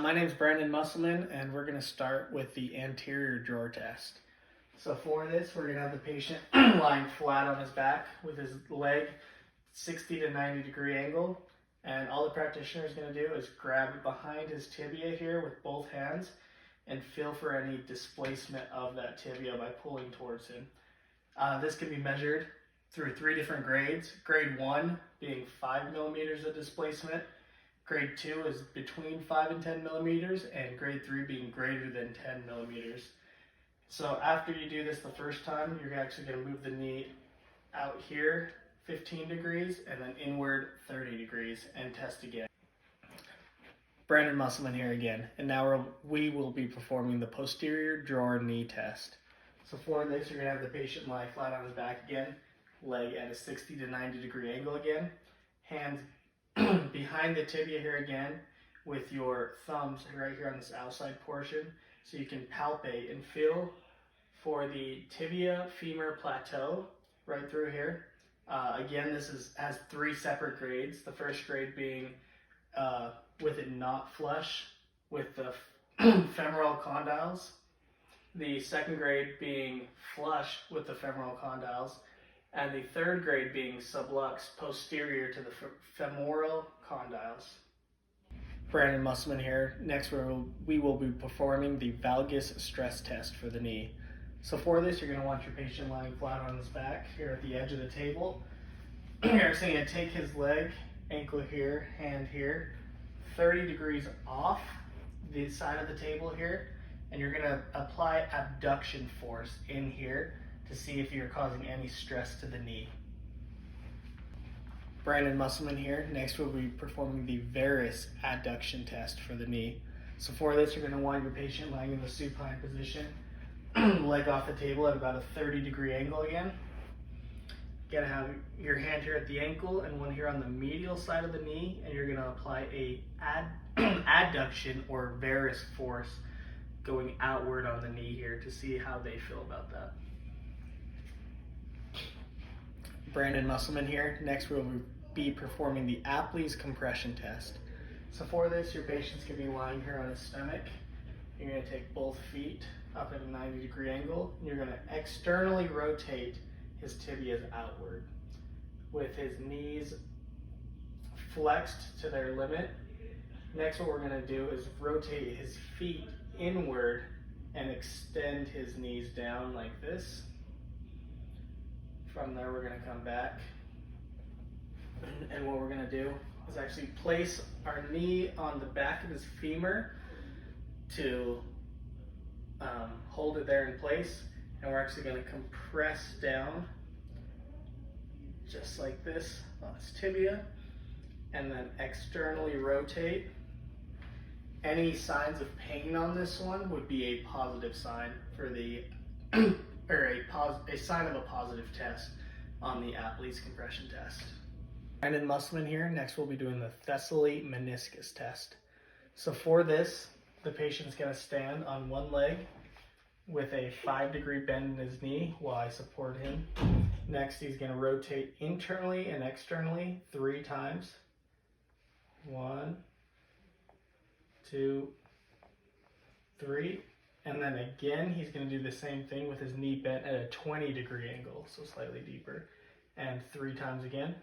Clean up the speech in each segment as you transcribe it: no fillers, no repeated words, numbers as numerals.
My name is Brandon Musselman, and we're going to start with the anterior drawer test. So for this, we're going to have the patient lying flat on his back with his leg 60 to 90 degree angle. And all the practitioner is going to do is grab behind his tibia here with both hands and feel for any displacement of that tibia by pulling towards him. This can be measured through 3 different grades. Grade 1 being 5 millimeters of displacement. Grade 2 is between 5 and 10 millimeters, and grade 3 being greater than 10 millimeters. So after you do this the first time, you're actually going to move the knee out here 15 degrees and then inward 30 degrees and test again. Brandon Musselman here again, and now we will be performing the posterior drawer knee test. So for this, you're going to have the patient lie flat on his back again, leg at a 60 to 90 degree angle again, hands behind the tibia here again with your thumbs right here on this outside portion, so you can palpate and feel for the tibia femur plateau right through here. Again, this has 3 separate grades. The first grade being with it not flush with the femoral condyles. The second grade being flush with the femoral condyles. And the third grade being sublux posterior to the femoral condyles. Brandon Musselman here. Next we will be performing the valgus stress test for the knee. So for this, you're going to want your patient lying flat on his back here at the edge of the table. You're actually going to take his leg, ankle here, hand here, 30 degrees off the side of the table here, and you're going to apply abduction force in here to see if you're causing any stress to the knee. Brandon Musselman here. Next we'll be performing the varus adduction test for the knee. So for this, you're going to want your patient lying in the supine position, leg off the table at about a 30 degree angle again. You're going to have your hand here at the ankle and one here on the medial side of the knee, and you're going to apply a adduction or varus force going outward on the knee here to see how they feel about that. Brandon Musselman here. Next we'll be performing the Apley's compression test. So for this, your patient's going to be lying here on his stomach. You're going to take both feet up at a 90 degree angle, and you're going to externally rotate his tibias outward with his knees flexed to their limit. Next, what we're going to do is rotate his feet inward and extend his knees down like this. From there, we're going to come back, and what we're going to do is actually place our knee on the back of his femur to hold it there in place, and we're actually going to compress down just like this on his tibia, and then externally rotate. Any signs of pain on this one would be a positive sign for the or a sign of a positive test on the Apley's compression test. Brandon Musselman here. Next we'll be doing the Thessaly meniscus test. So for this, the patient's going to stand on one leg with a 5 degree bend in his knee while I support him. Next, he's going to rotate internally and externally 3 times. 1, 2, 3. And then again, he's going to do the same thing with his knee bent at a 20 degree angle, so slightly deeper. And 3 times again.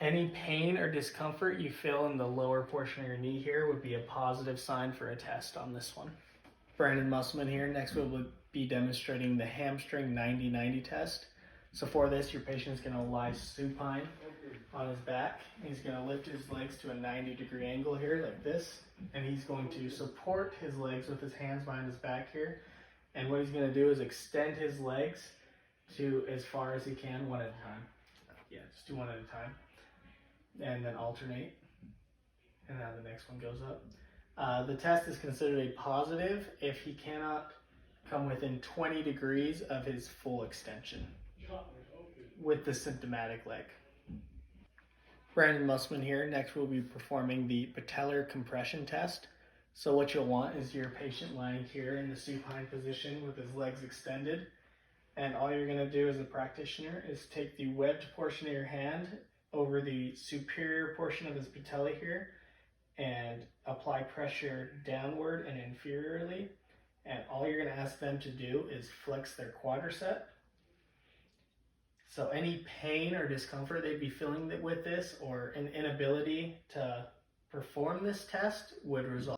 Any pain or discomfort you feel in the lower portion of your knee here would be a positive sign for a test on this one. Brandon Musselman here. Next we'll be demonstrating the hamstring 90-90 test. So for this, your patient is going to lie supine on his back. He's going to lift his legs to a 90 degree angle here like this, and he's going to support his legs with his hands behind his back here. And what he's going to do is extend his legs to as far as he can, one at a time. Yeah, just do one at a time. And then alternate. And now the next one goes up. The test is considered a positive if he cannot come within 20 degrees of his full extension with the symptomatic leg. Brandon Musselman here. Next we'll be performing the patellar compression test. So what you'll want is your patient lying here in the supine position with his legs extended. And all you're going to do as a practitioner is take the webbed portion of your hand over the superior portion of his patella here and apply pressure downward and inferiorly. And all you're going to ask them to do is flex their quadricep. So any pain or discomfort they'd be feeling with this, or an inability to perform this test, would resolve.